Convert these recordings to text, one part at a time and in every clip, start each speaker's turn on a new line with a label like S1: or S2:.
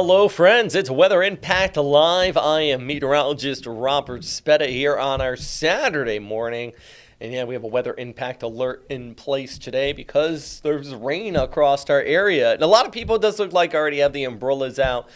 S1: Hello, friends. It's Weather Impact Live. I am meteorologist Robert Speta here on our Saturday morning. And yeah, we have a weather impact alert in place today because there's rain across our area. And a lot of people, it does look like, already have the umbrellas out.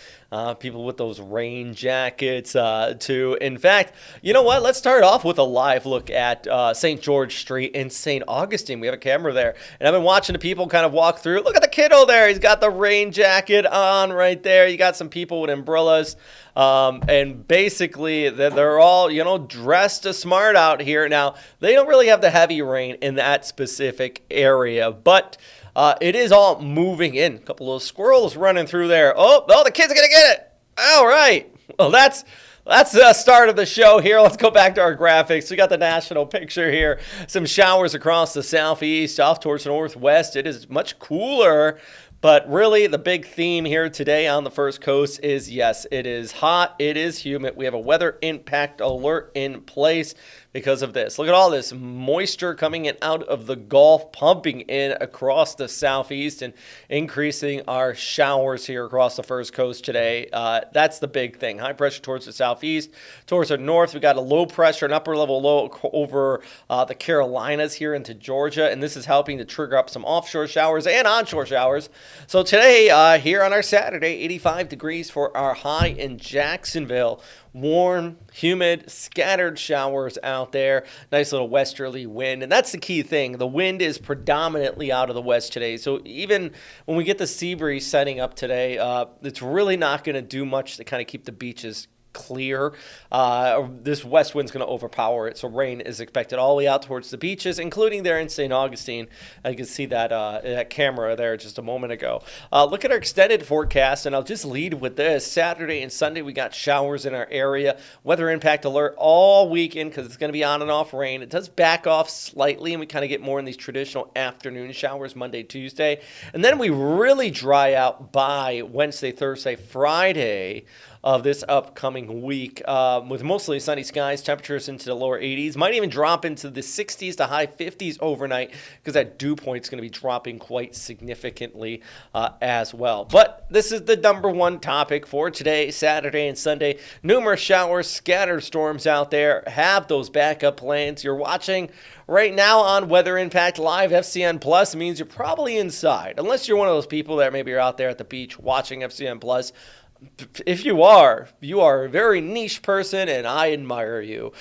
S1: People with those rain jackets, too. In fact, you know what? Let's start off with a live look at St. George Street in St. Augustine. We have a camera there. And I've been watching the people kind of walk through. Look at the kiddo there. He's got the rain jacket on right there. You got some people with umbrellas. And basically, they're all, dressed smart out here. Now, they don't really have the heavy rain in that specific area, but it is all moving in. A couple of squirrels running through there. Oh, the kids are going to get it. All right. Well, that's the start of the show here. Let's go back to our graphics. We got the national picture here. Some showers across the southeast, off towards the northwest. It is much cooler. But really, the big theme here today on the First Coast is, yes, it is hot, it is humid. We have a weather impact alert in place because of this. Look at all this moisture coming in out of the Gulf, pumping in across the southeast and increasing our showers here across the First Coast today. That's the big thing. High pressure towards the southeast. Towards the north, we got a low pressure, an upper level low over the Carolinas here into Georgia, and this is helping to trigger up some offshore showers and onshore showers. So today, here on our Saturday, 85 degrees for our high in Jacksonville. Warm, humid, scattered showers out there. Nice little westerly wind. And that's the key thing. The wind is predominantly out of the west today. So even when we get the sea breeze setting up today, it's really not going to do much to kind of keep the beaches clear. This west wind's going to overpower it, so rain is expected all the way out towards the beaches, including there in St. Augustine. You can see that camera there just a moment ago. Look at our extended forecast, and I'll just lead with this. Saturday and Sunday, we got showers in our area. Weather impact alert all weekend because it's going to be on and off rain. It does back off slightly, and we kind of get more in these traditional afternoon showers Monday, Tuesday. And then we really dry out by Wednesday, Thursday, Friday of this upcoming week with mostly sunny skies, temperatures into the lower 80s. Might even drop into the 60s to high 50s overnight because that dew point is going to be dropping quite significantly as well. But this is the number one topic for today, Saturday and Sunday. Numerous showers, scattered storms out there. Have those backup plans. You're watching right now on Weather Impact Live. FCN Plus means you're probably inside, unless you're one of those people that maybe are out there at the beach watching FCN Plus. If you are a very niche person, and I admire you.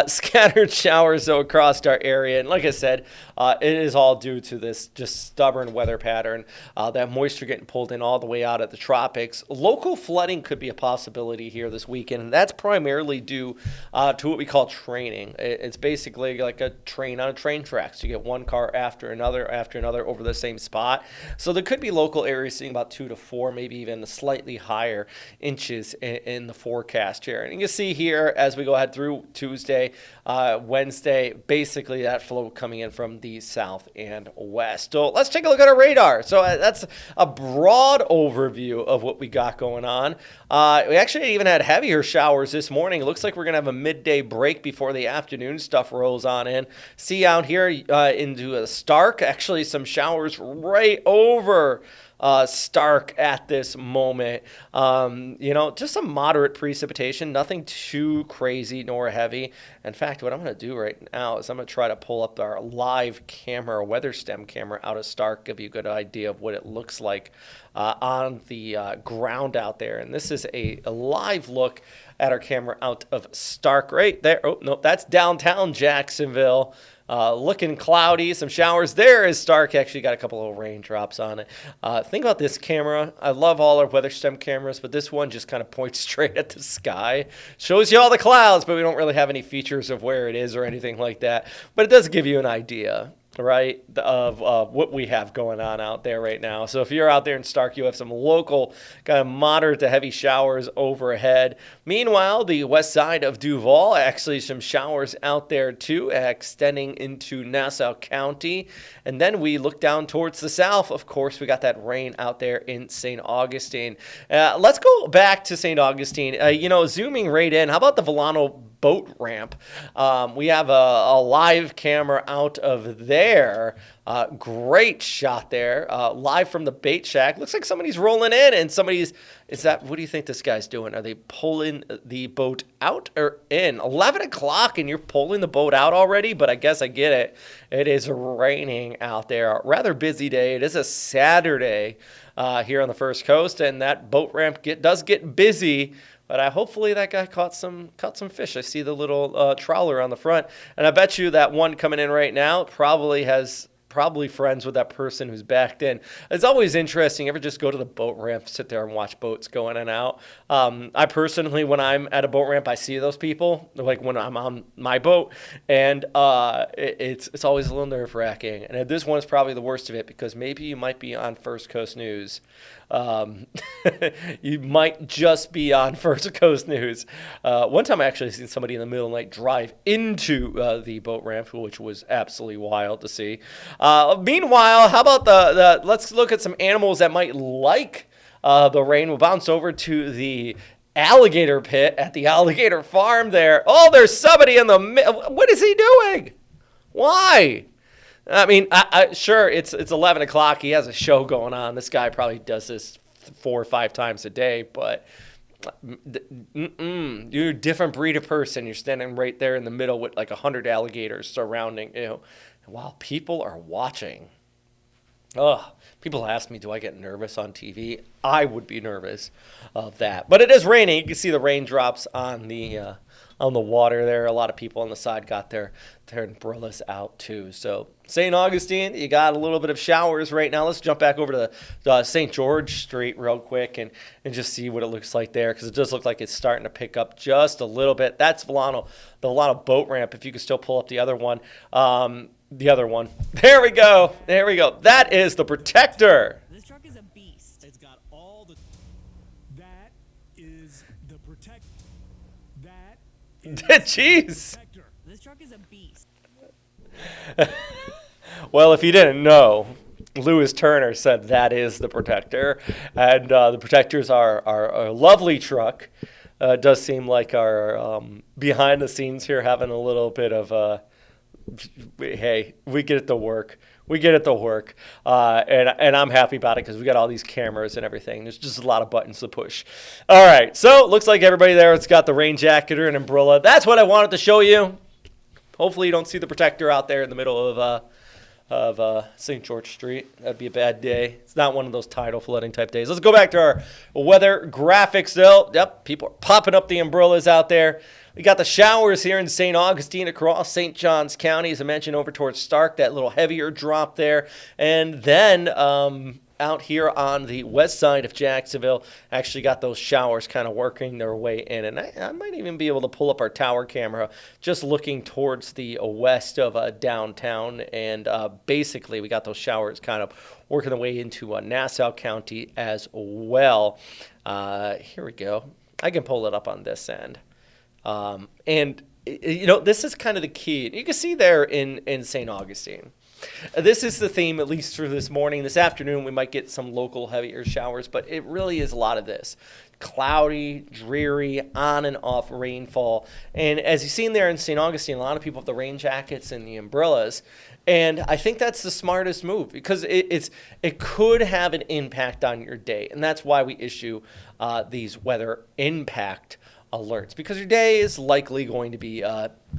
S1: Scattered showers, though, across our area. And like I said, it is all due to this just stubborn weather pattern, that moisture getting pulled in all the way out of the tropics. Local flooding could be a possibility here this weekend, and that's primarily due to what we call training. It's basically like a train on a train track. So you get one car after another over the same spot. So there could be local areas seeing about 2 to 4, maybe even slightly higher inches in the forecast here. And you can see here as we go ahead through Tuesday, Wednesday, basically that flow coming in from the south and west. So let's take a look at our radar. So that's a broad overview of what we got going on. We actually even had heavier showers this morning. It looks like we're going to have a midday break before the afternoon stuff rolls on in. See out here into Stark, actually some showers right over Stark at this moment. Just some moderate precipitation, nothing too crazy nor heavy. In fact, what I'm going to do right now is I'm going to try to pull up our live camera, weather stem camera out of Stark, give you a good idea of what it looks like on the ground out there. And this is a live look at our camera out of Stark right there. Oh, no, that's downtown Jacksonville. Looking cloudy, some showers. There is Stark. Actually got a couple of raindrops on it. Think about this camera. I love all our weather stem cameras, but this one just kind of points straight at the sky. Shows you all the clouds, but we don't really have any features of where it is or anything like that. But it does give you an idea, right, of what we have going on out there right now. So if you're out there in Stark, you have some local kind of moderate to heavy showers overhead. Meanwhile, the west side of Duval, actually some showers out there too, extending into Nassau County. And then we look down towards the south. Of course, we got that rain out there in St. Augustine. Let's go back to St. Augustine. Zooming right in, how about the Volano boat ramp. We have a live camera out of there. Great shot there, live from the bait shack. Looks like somebody's rolling in, and what do you think this guy's doing? Are they pulling the boat out or in? 11 o'clock and you're pulling the boat out already? But I guess I get it. It is raining out there. Rather busy day. It is a Saturday here on the First Coast, and that boat ramp does get busy. But hopefully that guy caught some fish. I see the little trawler on the front, and I bet you that one coming in right now probably friends with that person who's backed in. It's always interesting. You ever just go to the boat ramp, sit there and watch boats go in and out? I personally, when I'm at a boat ramp, I see those people, like when I'm on my boat, and it's always a little nerve-wracking. And this one's probably the worst of it, because maybe you might be on First Coast News. You might just be on First Coast News. One time I actually seen somebody in the middle of the night drive into the boat ramp, which was absolutely wild to see. Meanwhile, how about let's look at some animals that might like the rain. We'll bounce over to the alligator pit at the alligator farm there. Oh, there's somebody in the middle. What is he doing? Why? I mean, sure, it's 11 o'clock. He has a show going on. This guy probably does this 4 or 5 times a day, but you're a different breed of person. You're standing right there in the middle with like 100 alligators surrounding you while people are watching. People ask me, do I get nervous on TV? I would be nervous of that. But it is raining. You can see the raindrops on the water there. A lot of people on the side got their umbrellas out too. So St. Augustine, you got a little bit of showers right now. Let's jump back over to the St. George Street real quick and just see what it looks like there, because it does look like it's starting to pick up just a little bit. That's the Volano boat ramp, if you could still pull up the other one. The other one. There we go. That is the Protector.
S2: This truck is a beast.
S3: It's got all the... That is the Protector. That is
S1: Jeez.
S3: the Protector.
S2: This truck is a beast.
S1: Well, if you didn't know, Lewis Turner said that is the Protector. And the Protectors are a lovely truck. It does seem like our behind the scenes here having a little bit of... hey, we get it to work. And I'm happy about it because we got all these cameras and everything. There's just a lot of buttons to push. All right, so it looks like everybody there has got the rain jacket or an umbrella. That's what I wanted to show you. Hopefully you don't see the Protector out there in the middle of St. George Street. That'd be a bad day. It's not one of those tidal flooding type days. Let's go back to our weather graphics though. Yep, people are popping up the umbrellas out there. We got the showers here in St. Augustine across St. Johns County, as I mentioned, over towards Stark, that little heavier drop there. And then out here on the west side of Jacksonville, actually got those showers kind of working their way in. And I might even be able to pull up our tower camera just looking towards the west of downtown. And basically, we got those showers kind of working their way into Nassau County as well. Here we go. I can pull it up on this end. And, this is kind of the key. You can see there in St. Augustine. This is the theme, at least for this morning. This afternoon, we might get some local heavier showers, but it really is a lot of this. Cloudy, dreary, on and off rainfall. And as you've seen there in St. Augustine, a lot of people have the rain jackets and the umbrellas. And I think that's the smartest move, because it could have an impact on your day. And that's why we issue these weather impact alerts, because your day is likely going to be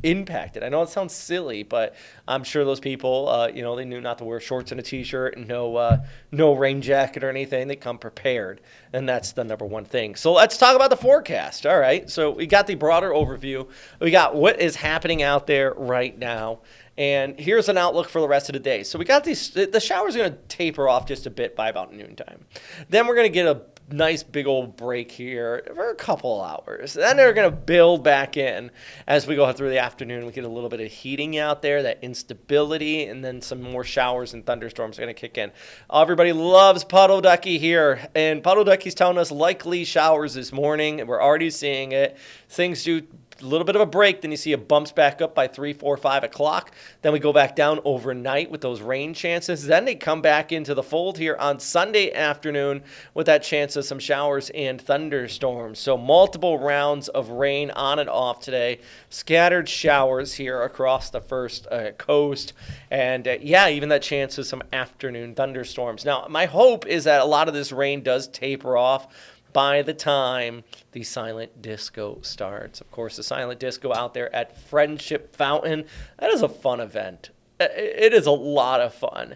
S1: impacted. I know it sounds silly, but I'm sure those people, they knew not to wear shorts and a t-shirt and no rain jacket or anything. They come prepared, and that's the number one thing. So let's talk about the forecast. All right, so we got the broader overview. We got what is happening out there right now. And here's an outlook for the rest of the day. So we got the shower's going to taper off just a bit by about noontime. Then we're going to get a nice big old break here for a couple hours. Then they're going to build back in as we go through the afternoon. We get a little bit of heating out there, that instability, and then some more showers and thunderstorms are going to kick in. Everybody loves Puddle Ducky here, and Puddle Ducky's telling us likely showers this morning, and we're already seeing it. Things do little bit of a break. Then you see it bumps back up by 3, 4, 5 o'clock. Then we go back down overnight with those rain chances. Then they come back into the fold here on Sunday afternoon with that chance of some showers and thunderstorms. So multiple rounds of rain on and off today. Scattered showers here across the first coast. And even that chance of some afternoon thunderstorms. Now, my hope is that a lot of this rain does taper off by the time the silent disco starts. Of course, the silent disco out there at Friendship Fountain, that is a fun event. It is a lot of fun.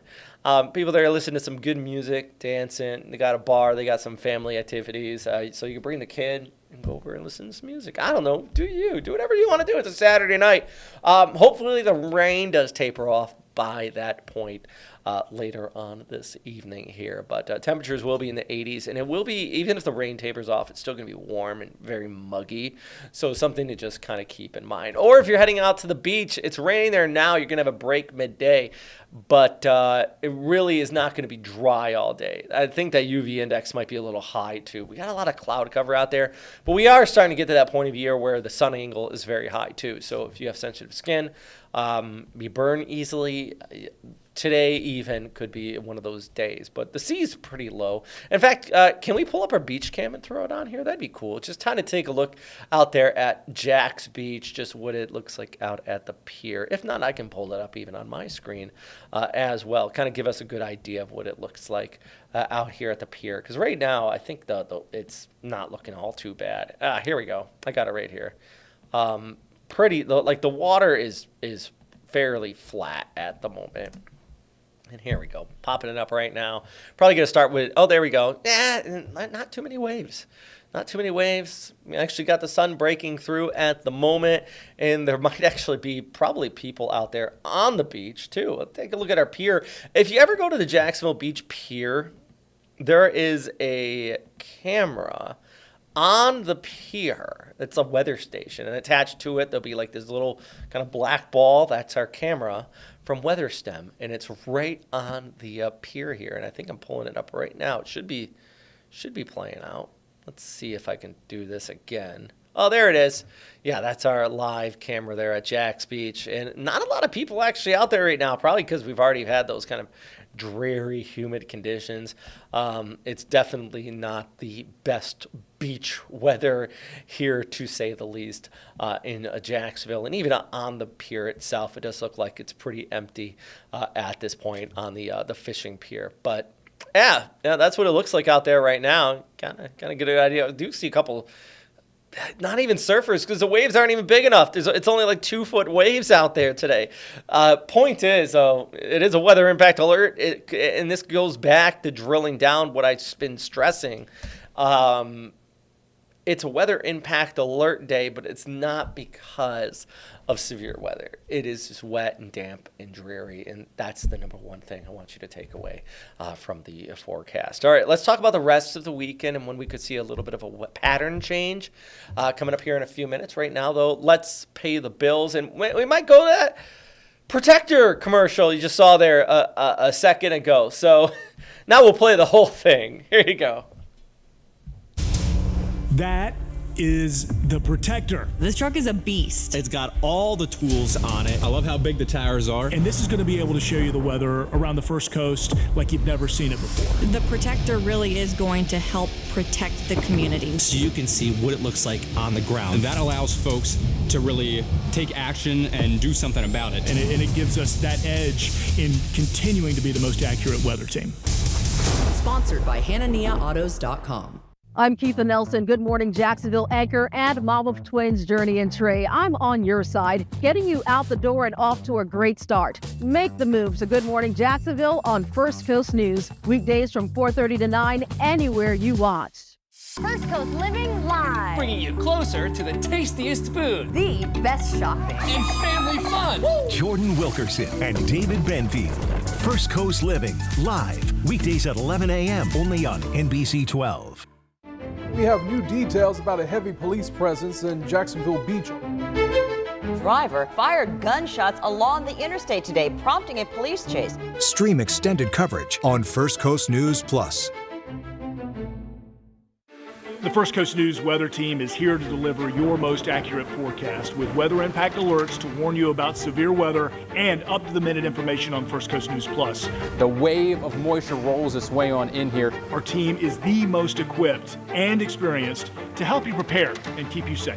S1: People there listen to some good music, dancing. They got a bar. They got some family activities. So you can bring the kid and go over and listen to some music. I don't know. Do whatever you want to do. It's a Saturday night. Hopefully the rain does taper off by that point later on this evening here. But temperatures will be in the 80s, and it will be, even if the rain tapers off, it's still going to be warm and very muggy. So something to just kind of keep in mind. Or if you're heading out to the beach, it's raining there now. You're going to have a break midday, but it really is not going to be dry all day. I think that UV index might be a little high too. We got a lot of cloud cover out there, but we are starting to get to that point of year where the sun angle is very high too. So if you have sensitive skin, you burn easily. Today even could be one of those days, but the sea is pretty low. In fact, can we pull up our beach cam and throw it on here? That'd be cool. Just kind of take a look out there at Jack's Beach, just what it looks like out at the pier. If not, I can pull it up even on my screen as well. Kind of give us a good idea of what it looks like out here at the pier. Because right now, I think it's not looking all too bad. Here we go. I got it right here. Pretty, like the water is fairly flat at the moment. And here we go, popping it up right now. Probably going to start with, there we go. Not too many waves. Not too many waves. We actually got the sun breaking through at the moment, and there might actually be probably people out there on the beach, too. Let's take a look at our pier. If you ever go to the Jacksonville Beach Pier, there is a camera on the pier. It's a weather station, and attached to it, there'll be like this little kind of black ball. That's our camera from WeatherStem, and it's right on the pier here. And I think I'm pulling it up right now. It should be playing out. Let's see if I can do this again. Oh, there it is. Yeah, that's our live camera there at Jack's Beach. And not a lot of people actually out there right now, probably because we've already had those kind of dreary, humid conditions. It's definitely not the best beach weather here, to say the least, in Jacksonville. And even on the pier itself, it does look like it's pretty empty at this point on the fishing pier. But yeah, that's what it looks like out there right now. Kind of get an idea. I do see a couple, not even surfers, because the waves aren't even big enough. It's only like 2-foot waves out there today. Point is, it is a weather impact alert, and this goes back to drilling down what I've been stressing. It's a weather impact alert day, but it's not because of severe weather. It is just wet and damp and dreary, and that's the number one thing I want you to take away from the forecast. All right, let's talk about the rest of the weekend and when we could see a little bit of a pattern change coming up here in a few minutes. Right now, though, let's pay the bills, and we might go to that Protector commercial you just saw there a second ago. So now we'll play the whole thing. Here you go.
S3: That is the Protector.
S2: This truck is a beast.
S4: It's got all the tools on it. I love how big the tires are.
S3: And this is going to be able to show you the weather around the First Coast like you've never seen it before.
S2: The Protector really is going to help protect the community.
S4: So you can see what it looks like on the ground. And that allows folks to really take action and do something about it.
S3: And it gives us that edge in continuing to be the most accurate weather team.
S5: Sponsored by HananiaAutos.com.
S6: I'm Keitha Nelson. Good morning, Jacksonville anchor and mom of twins, Journey and Trey. I'm on your side, getting you out the door and off to a great start. Make the move to Good Morning Jacksonville on First Coast News. Weekdays from 4:30 to 9, anywhere you watch.
S7: First Coast Living Live.
S8: Bringing you closer to the tastiest food.
S7: The best shopping.
S8: And family fun.
S9: Jordan Wilkerson and David Benfield. First Coast Living Live. Weekdays at 11 a.m. only on NBC 12.
S10: We have new details about a heavy police presence in Jacksonville Beach.
S7: Driver fired gunshots along the interstate today, prompting a police chase.
S9: Stream extended coverage on First Coast News Plus.
S3: The First Coast News weather team is here to deliver your most accurate forecast with weather impact alerts to warn you about severe weather and up-to-the-minute information on First Coast News Plus.
S4: The wave of moisture rolls its way on in here.
S3: Our team is the most equipped and experienced to help you prepare and keep you safe.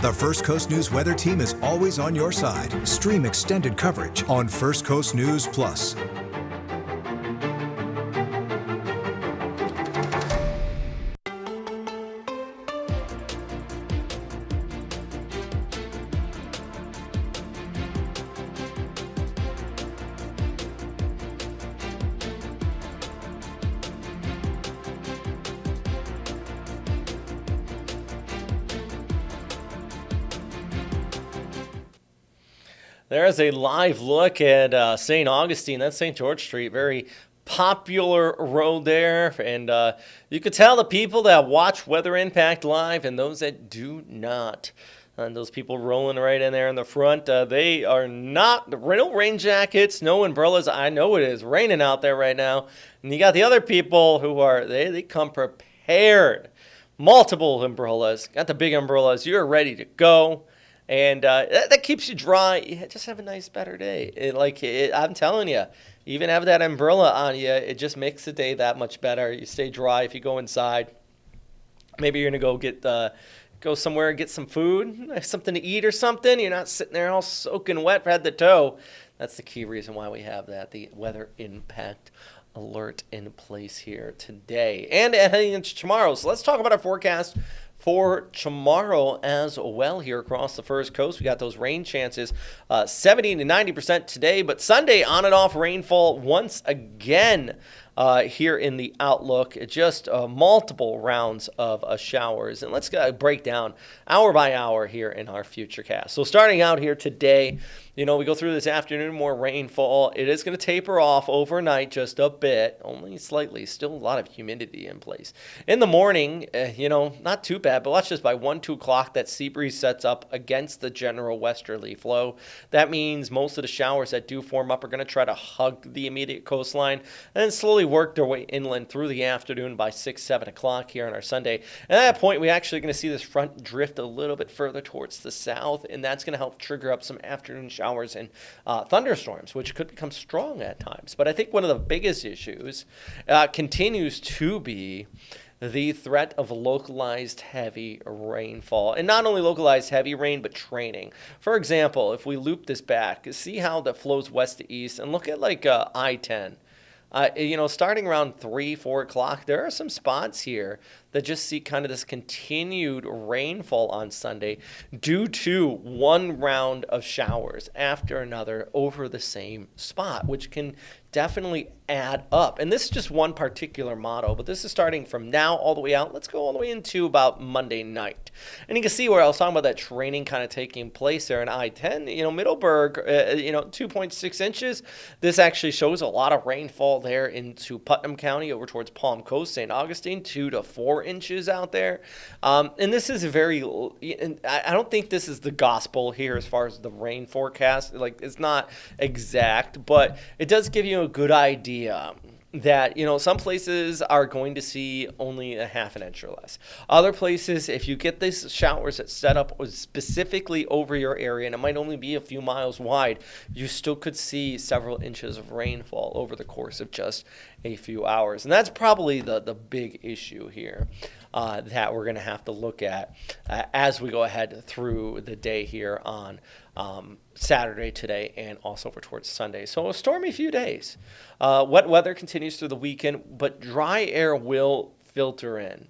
S11: The First Coast News weather team is always on your side. Stream extended coverage on First Coast News Plus.
S1: There's a live look at St. Augustine. That's St. George Street. Very popular road there. And you could tell the people that watch Weather Impact live and those that do not. And those people rolling right in there in the front, they are not, no rain jackets, no umbrellas. I know it is raining out there right now. And you got the other people who are, they come prepared. Multiple umbrellas. Got the big umbrellas. You're ready to go. And that keeps you dry. You just have a nice, better day. I'm telling you, even have that umbrella on you, it just makes the day that much better. You stay dry if you go inside. Maybe you're going to go somewhere and get some food, something to eat or something. You're not sitting there all soaking wet head to toe. That's the key reason why we have that, the weather impact alert in place here today and heading into tomorrow. So let's talk about our forecast for tomorrow as well here across the First Coast. We got those rain chances, 70 to 90% today, but Sunday on and off rainfall once again here in the outlook. Just multiple rounds of showers. And let's break down hour by hour here in our futurecast. So starting out here today, we go through this afternoon, more rainfall. It is going to taper off overnight just a bit, only slightly. Still a lot of humidity in place. In the morning, not too bad, but watch this. By 1, 2 o'clock, that sea breeze sets up against the general westerly flow. That means most of the showers that do form up are going to try to hug the immediate coastline and then slowly work their way inland through the afternoon by 6, 7 o'clock here on our Sunday. And at that point, we're actually going to see this front drift a little bit further towards the south, and that's going to help trigger up some afternoon showers and thunderstorms, which could become strong at times. But I think one of the biggest issues continues to be the threat of localized heavy rainfall. And not only localized heavy rain, but training. For example, if we loop this back, see how that flows west to east, and look at I-10. Starting around 3, 4 o'clock, there are some spots here that just see kind of this continued rainfall on Sunday due to one round of showers after another over the same spot, which can definitely add up. And this is just one particular model, but this is starting from now all the way out. Let's go all the way into about Monday night. And you can see where I was talking about that training kind of taking place there in I-10. Middleburg, 2.6 inches. This actually shows a lot of rainfall there into Putnam County over towards Palm Coast, St. Augustine, 2 to 4 inches out there. And this is I don't think this is the gospel here as far as the rain forecast. It's not exact, but it does give you a good idea that, some places are going to see only a half an inch or less. Other places, if you get these showers that set up specifically over your area, and it might only be a few miles wide, you still could see several inches of rainfall over the course of just a few hours. And that's probably the big issue here that we're going to have to look at as we go ahead through the day here on Saturday today and also over towards Sunday. So a stormy few days. Wet weather continues through the weekend, but dry air will filter in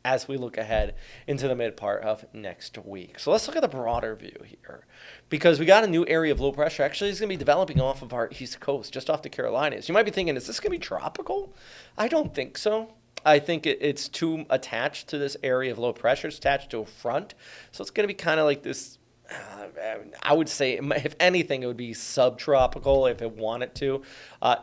S1: as we look ahead into the mid part of next week. So let's look at the broader view here, because we got a new area of low pressure. Actually, it's going to be developing off of our east coast, just off the Carolinas. You might be thinking, is this going to be tropical? I don't think so. I think it's too attached to this area of low pressure. It's attached to a front. So it's going to be kind of like this, I would say, if anything, it would be subtropical if it wanted to.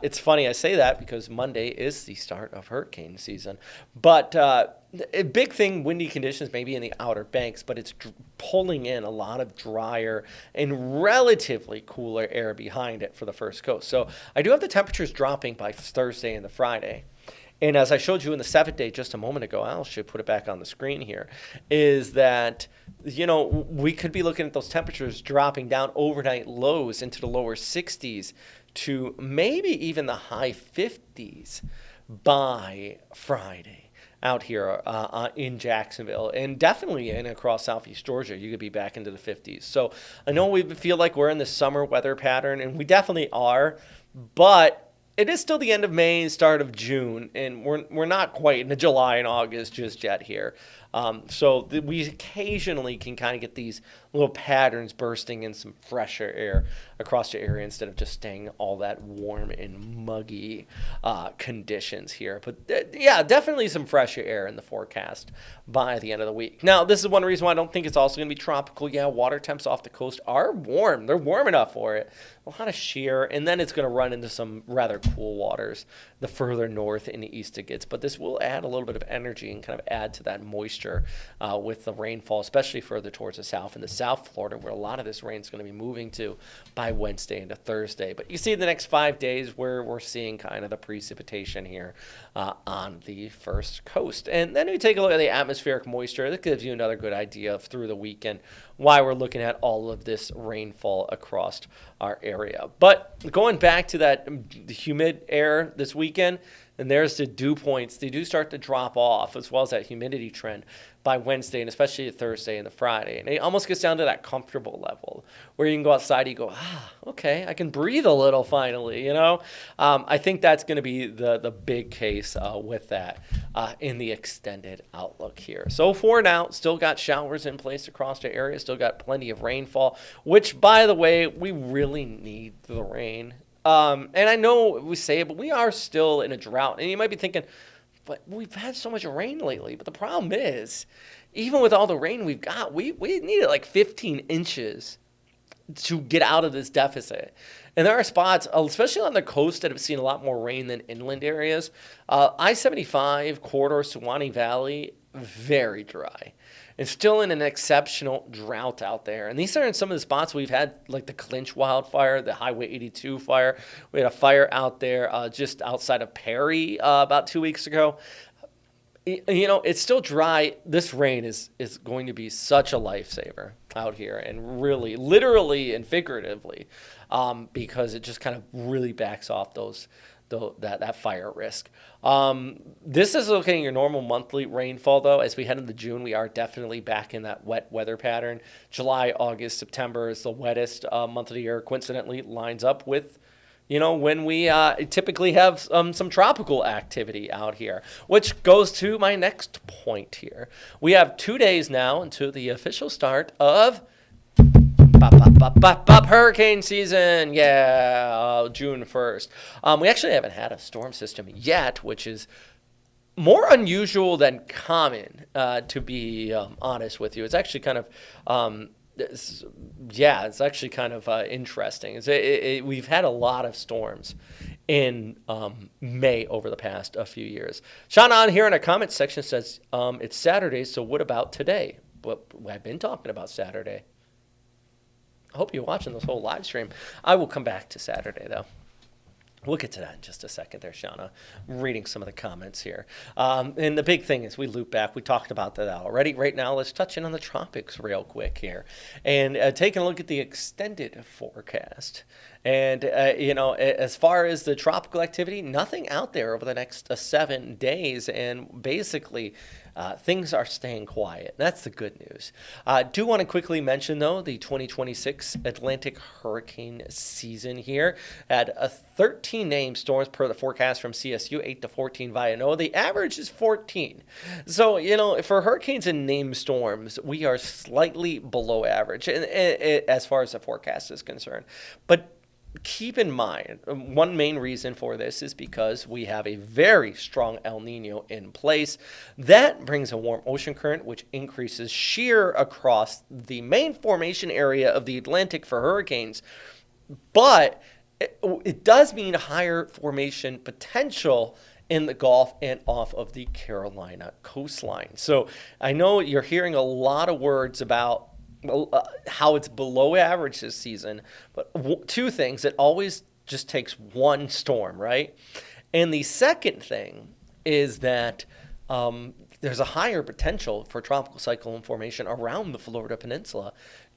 S1: It's funny I say that because Monday is the start of hurricane season. But a big thing, windy conditions maybe in the Outer Banks, but it's pulling in a lot of drier and relatively cooler air behind it for the First Coast. So I do have the temperatures dropping by Thursday and the Friday. And as I showed you in the 7-day just a moment ago, I should put it back on the screen here, is that, we could be looking at those temperatures dropping down overnight lows into the lower 60s to maybe even the high 50s by Friday out here in Jacksonville, and definitely in across Southeast Georgia. You could be back into the 50s. So I know we feel like we're in this summer weather pattern, and we definitely are, but it is still the end of May, start of June, and we're not quite into July and August just yet here. So we occasionally can kind of get these little patterns bursting in some fresher air across the area instead of just staying all that warm and muggy conditions here. But yeah, definitely some fresher air in the forecast by the end of the week. Now, this is one reason why I don't think it's also going to be tropical. Yeah, water temps off the coast are warm. They're warm enough for it. A lot of shear, and then it's going to run into some rather cool waters the further north and east it gets. But this will add a little bit of energy and kind of add to that moisture with the rainfall, especially further towards the south and the South Florida, where a lot of this rain is going to be moving to by Wednesday into Thursday. But you see the next 5 days where we're seeing kind of the precipitation here on the first coast. And then we take a look at the atmospheric moisture. That gives you another good idea of through the weekend why we're looking at all of this rainfall across our area. But going back to that humid air this weekend, and there's the dew points. They do start to drop off, as well as that humidity trend by Wednesday, and especially Thursday and the Friday. And it almost gets down to that comfortable level where you can go outside and you go, okay, I can breathe a little finally, I think that's going to be the big case with that in the extended outlook here. So for now, still got showers in place across the area, still got plenty of rainfall, which, by the way, we really need the rain. And I know we say it, but we are still in a drought. And you might be thinking, but we've had so much rain lately. But the problem is, even with all the rain we've got, we needed like 15 inches to get out of this deficit. And there are spots, especially on the coast, that have seen a lot more rain than inland areas. I-75 corridor, Suwannee Valley, very dry. And still in an exceptional drought out there. And these are in some of the spots we've had, like the Clinch wildfire, the Highway 82 fire. We had a fire out there just outside of Perry about 2 weeks ago. It's still dry. This rain is going to be such a lifesaver out here, and really, literally and figuratively, because it just kind of really backs off that fire risk. This is looking at your normal monthly rainfall, though. As we head into June, we are definitely back in that wet weather pattern. July, August, September is the wettest month of the year. Coincidentally, lines up with when we typically have some tropical activity out here, which goes to my next point here. We have 2 days now until the official start of hurricane season. Yeah, June 1st. We actually haven't had a storm system yet, which is more unusual than common, to be honest with you. It's actually kind of it's actually kind of interesting. We've had a lot of storms in May over the past few years. Sean on here in our comment section says, it's Saturday, so what about today? But I've been talking about Saturday. I hope you're watching this whole live stream. I will come back to Saturday, though. We'll get to that in just a second there, Shauna. I'm reading some of the comments here. And the big thing is we loop back. We talked about that already. Right now, let's touch in on the tropics real quick here. And taking a look at the extended forecast. And, as far as the tropical activity, nothing out there over the next 7 days. And basically, things are staying quiet. That's the good news. I do want to quickly mention, though, the 2026 Atlantic hurricane season here had 13 named storms per the forecast from CSU, 8 to 14 via NOAA. The average is 14. So, for hurricanes and named storms, we are slightly below average as far as the forecast is concerned. But keep in mind, one main reason for this is because we have a very strong El Nino in place. That brings a warm ocean current, which increases shear across the main formation area of the Atlantic for hurricanes. But it does mean higher formation potential in the Gulf and off of the Carolina coastline. So I know you're hearing a lot of words about how it's below average this season, but two things: it always just takes one storm, right? And the second thing is that there's a higher potential for tropical cyclone formation around the Florida Peninsula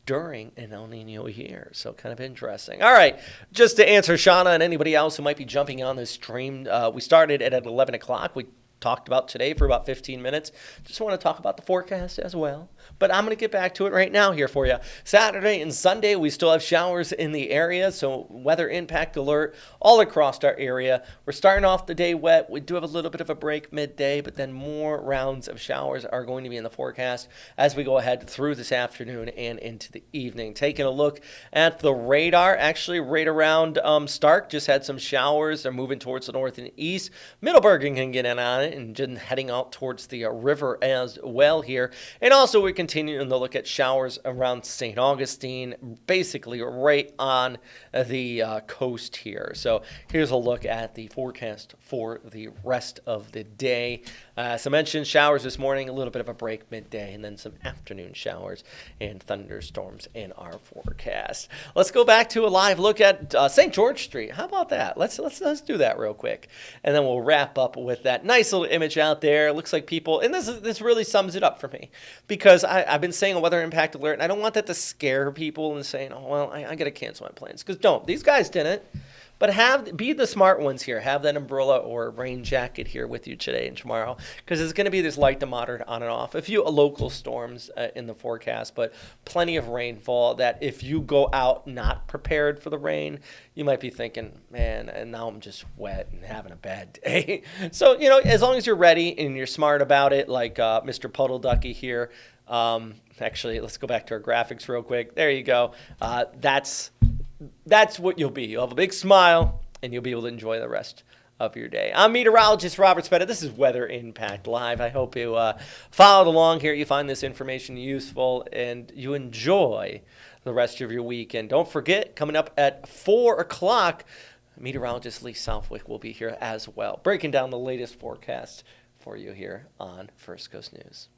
S1: during an El Nino year. So kind of interesting. All right, just to answer Shauna and anybody else who might be jumping on this stream, we started at 11 o'clock. We talked about today for about 15 minutes. Just want to talk about the forecast as well. But I'm going to get back to it right now here for you. Saturday and Sunday, we still have showers in the area, so weather impact alert all across our area. We're starting off the day wet. We do have a little bit of a break midday, but then more rounds of showers are going to be in the forecast as we go ahead through this afternoon and into the evening. Taking a look at the radar, actually right around Stark, just had some showers. They're moving towards the north and east. Middleburg can get in on it and just heading out towards the river as well here. And also we're continuing to look at showers around St. Augustine, basically right on the coast here. So here's a look at the forecast for the rest of the day. As I mentioned, showers this morning, a little bit of a break midday, and then some afternoon showers and thunderstorms in our forecast. Let's go back to a live look at St. George Street. How about that? Let's do that real quick, and then we'll wrap up with that nice little image out there. It looks like people, and this really sums it up for me, because I've been saying a weather impact alert, and I don't want that to scare people and saying, oh, well, I got to cancel my plans, because don't. These guys didn't. But be the smart ones here. Have that umbrella or rain jacket here with you today and tomorrow, because it's going to be this light to moderate on and off. A few local storms in the forecast, but plenty of rainfall that if you go out not prepared for the rain, you might be thinking, man, and now I'm just wet and having a bad day. So, as long as you're ready and you're smart about it, like Mr. Puddle Ducky here. Actually, let's go back to our graphics real quick. There you go. That's what you'll be. You'll have a big smile, and you'll be able to enjoy the rest of your day. I'm meteorologist Robert Spetta. This is Weather Impact Live. I hope you followed along here. You find this information useful, and you enjoy the rest of your weekend. Don't forget, coming up at 4 o'clock, meteorologist Lee Southwick will be here as well, breaking down the latest forecast for you here on First Coast News.